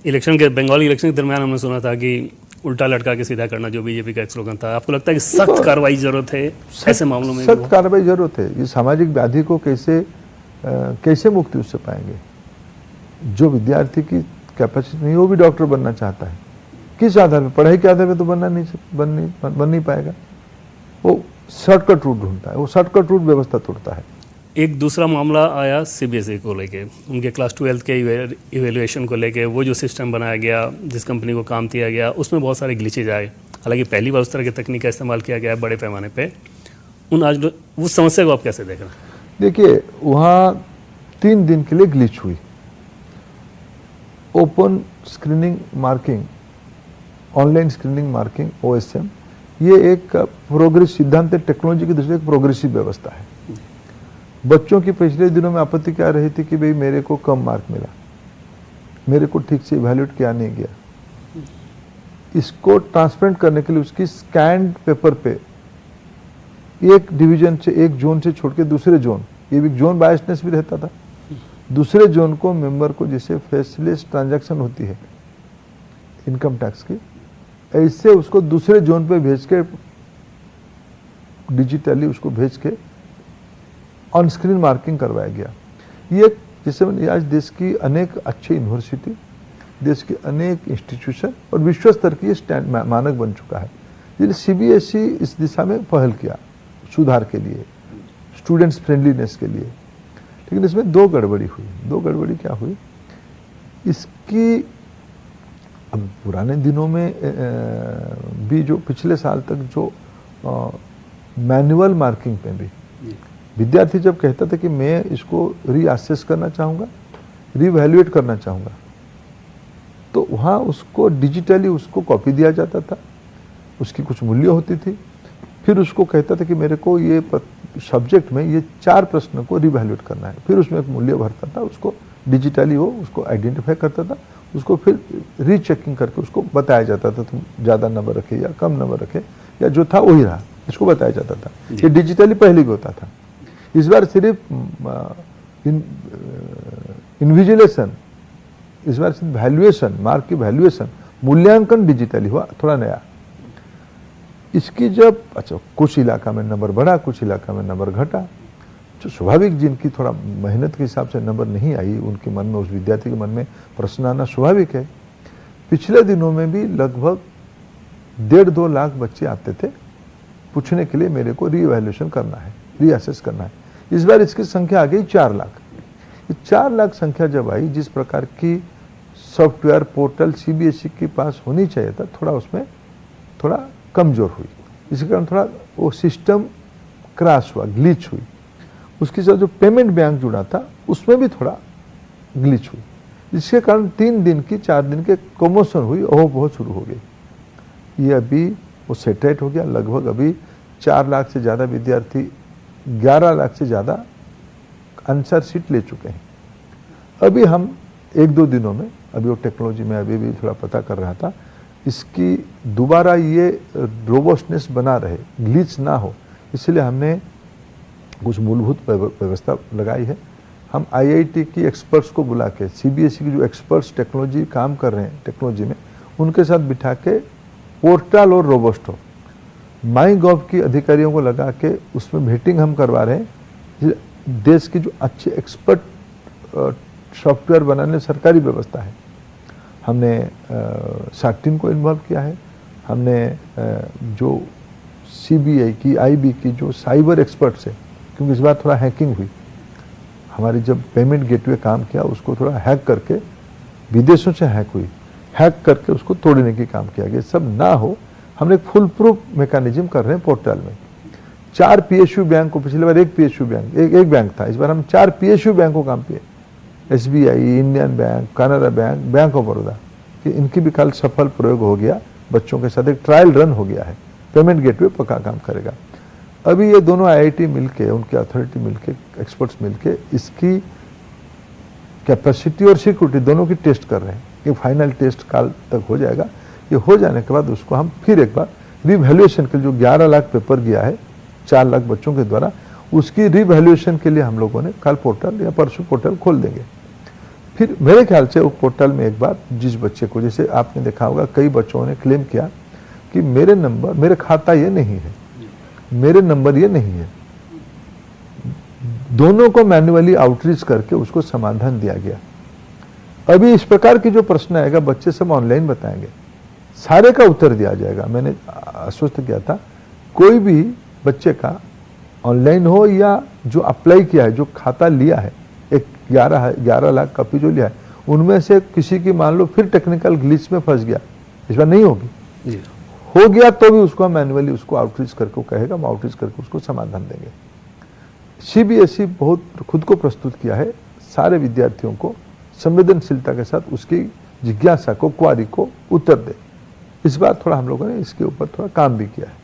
Election के Bengal election के दरमियान हमने सुना था कि उल्टा लटका के सीधा करना जो बीजेपी का एक स्लोगन था, आपको लगता है कि सख्त कार्रवाई जरूरत है ऐसे मामलों में? सख्त कार्रवाई जरूरत है। ये सामाजिक व्याधि को कैसे मुक्ति उससे पाएंगे? जो विद्यार्थी की कैपेसिटी नहीं, वो भी डॉक्टर बनना चाहता है, किस आधार पर? पढ़ाई के आधार पर तो बन नहीं पाएगा। वो शॉर्टकट रूट ढूंढता है, वो शॉर्टकट रूट व्यवस्था तोड़ता है। एक दूसरा मामला आया सीबीएसई को लेके, उनके क्लास 12 के इवेल्युएशन को लेके। वो जो सिस्टम बनाया गया, जिस कंपनी को काम दिया गया, उसमें बहुत सारे ग्लिचेज आए। हालांकि पहली बार उस तरह की तकनीक का इस्तेमाल किया गया है बड़े पैमाने पे। उस समस्या को आप कैसे देख रहे हैं? देखिए, वहाँ 3 दिन के लिए ग्लिच हुई। Open screening marking, online screening marking, OSM, ये एक प्रोग्रेस सिद्धांत टेक्नोलॉजी की दृष्टि से एक प्रोग्रेसिव व्यवस्था है। बच्चों की पिछले दिनों में आपत्ति क्या रही थी कि भाई मेरे को कम मार्क मिला, मेरे को ठीक से इवैल्यूएट किया नहीं गया। इसको ट्रांसपेरेंट करने के लिए उसकी स्कैन्ड पेपर पे एक डिवीजन से, एक जोन से छोड़ के दूसरे जोन, ये भी जोन बायसनेस भी रहता था, दूसरे जोन को मेंबर को, जैसे फेसलेस ट्रांजैक्शन होती है इनकम टैक्स की, ऐसे उसको दूसरे जोन पे भेज के, डिजिटली उसको भेज के ऑन स्क्रीन मार्किंग करवाया गया। ये जैसे आज देश की अनेक अच्छी यूनिवर्सिटी, देश के अनेक इंस्टीट्यूशन और विश्व स्तर की मानक बन चुका है। इसलिए सीबीएसई इस दिशा में पहल किया सुधार के लिए, स्टूडेंट्स फ्रेंडलीनेस के लिए। लेकिन इसमें 2 गड़बड़ी हुई। 2 गड़बड़ी क्या हुई? इसकी अब पुराने दिनों में भी, जो पिछले साल तक जो मैनुअल मार्किंग पे भी विद्यार्थी जब कहता था कि मैं इसको रीअसेस करना चाहूँगा, रीवैल्यूएट करना चाहूँगा, तो वहाँ उसको डिजिटली उसको कॉपी दिया जाता था, उसकी कुछ मूल्य होती थी। फिर उसको कहता था कि मेरे को ये सब्जेक्ट में ये 4 प्रश्न को रिवैल्यूएट करना है। फिर उसमें एक मूल्य भरता था, उसको डिजिटली वो उसको आइडेंटिफाई करता था, उसको फिर रीचेकिंग करके उसको बताया जाता था तुम ज़्यादा नंबर रखे या कम नंबर रखे, या जो था वही रहा, इसको बताया जाता था। ये डिजिटली पहले भी होता था। इस बार सिर्फ इन्विजिलेशन, इस बार सिर्फ वैल्यूएशन, मार्क की वैल्यूएशन, मूल्यांकन डिजिटली हुआ, थोड़ा नया। इसकी जब कुछ इलाका में नंबर बढ़ा, कुछ इलाका में नंबर घटा, जो स्वाभाविक, जिनकी थोड़ा मेहनत के हिसाब से नंबर नहीं आई, उनके मन में, उस विद्यार्थी के मन में प्रश्न आना स्वाभाविक है। पिछले दिनों में भी लगभग 1.5-2 लाख बच्चे आते थे पूछने के लिए मेरे को रीवैल्यूएशन करना है, रीअसेस करना है। इस बार इसकी संख्या आ गई 4 लाख। ये 4 लाख संख्या जब आई, जिस प्रकार की सॉफ्टवेयर पोर्टल सीबीएसई के पास होनी चाहिए था, थोड़ा उसमें थोड़ा कमजोर हुई। इसके कारण थोड़ा वो सिस्टम क्रैश हुआ, ग्लिच हुई। उसके साथ जो पेमेंट बैंक जुड़ा था उसमें भी थोड़ा ग्लिच हुई, जिसके कारण 3 दिन की 4 दिन के कमोशन हुई, ओह बहुत शुरू हो गई। ये अभी वो सेटरेट हो गया। लगभग अभी 4 लाख से ज़्यादा विद्यार्थी, 11 लाख से ज़्यादा आंसर शीट ले चुके हैं। अभी हम 1-2 दिनों में, अभी वो टेक्नोलॉजी में अभी भी थोड़ा पता कर रहा था, इसकी दोबारा ये रोबस्टनेस बना रहे, ग्लिच ना हो, इसलिए हमने कुछ मूलभूत व्यवस्था लगाई है। हम आईआईटी की एक्सपर्ट्स को बुला के, सीबीएसई की जो एक्सपर्ट्स टेक्नोलॉजी काम कर रहे हैं टेक्नोलॉजी में, उनके साथ बिठा के पोर्टल और रोबस्ट हो, माईगॉव की अधिकारियों को लगा के उसमें मीटिंग हम करवा रहे हैं। देश की जो अच्छे एक्सपर्ट सॉफ्टवेयर बनाने सरकारी व्यवस्था है, हमने सार्टिन को इन्वॉल्व किया है। हमने जो सीबीआई की, आईबी की जो साइबर एक्सपर्ट्स है, क्योंकि इस बार थोड़ा हैकिंग हुई, हमारी जब पेमेंट गेटवे काम किया उसको थोड़ा हैक करके, विदेशों से हैक हुई, हैक करके उसको तोड़ने की काम किया गया। सब ना हो, हमने एक फुल प्रूफ मैकेनिज्म कर रहे हैं पोर्टल में। 4 पीएसयू बैंक को, पिछली बार 1 पीएसयू बैंक, एक बैंक था, इस बार हम 4 पीएसयू बैंक को काम किए। SBI, Indian bank, Canada bank, bank of Baroda, कि इनकी भी कल सफल प्रयोग हो गया। बच्चों के साथ एक ट्रायल रन हो गया है, पेमेंट गेटवे पक्का काम करेगा। अभी ये दोनों आईआईटी मिलके, उनकी अथॉरिटी मिलके, एक्सपर्ट्स मिलके इसकी कैपेसिटी और सिक्योरिटी दोनों की टेस्ट कर रहे हैं। ये फाइनल टेस्ट कल तक हो जाएगा। ये हो जाने के बाद उसको हम फिर एक बार रिवैल्यूएशन के लिए, जो 11 लाख पेपर गया है 4 लाख बच्चों के द्वारा, उसकी रिवैल्यूएशन के लिए हम लोगों ने कल पोर्टल या परसों पोर्टल खोल देंगे। फिर मेरे ख्याल से वो पोर्टल में एक बार जिस बच्चे को, जैसे आपने देखा होगा कई बच्चों ने क्लेम किया कि मेरे नंबर, मेरे खाता ये नहीं है, मेरे नंबर ये नहीं है, दोनों को मैन्युअली आउटरीच करके उसको समाधान दिया गया। अभी इस प्रकार की जो प्रश्न आएगा बच्चे सब ऑनलाइन बताएंगे, सारे का उत्तर दिया जाएगा। मैंने आश्वस्त किया था कोई भी बच्चे का ऑनलाइन हो या जो अप्लाई किया है, जो खाता लिया है, एक 11 लाख कॉपी जो लिया है, उनमें से किसी की मान लो फिर टेक्निकल ग्लिच में फंस गया, इस बार नहीं होगी, जी हो गया तो भी उसको मैन्युअली उसको आउटरीच करके कहेगा, हम आउटरीच करके उसको समाधान देंगे। सीबीएसई बहुत खुद को प्रस्तुत किया है सारे विद्यार्थियों को संवेदनशीलता के साथ उसकी जिज्ञासा को, क्वारी को उत्तर दे। इस बार थोड़ा हम लोगों ने इसके ऊपर थोड़ा काम भी किया है।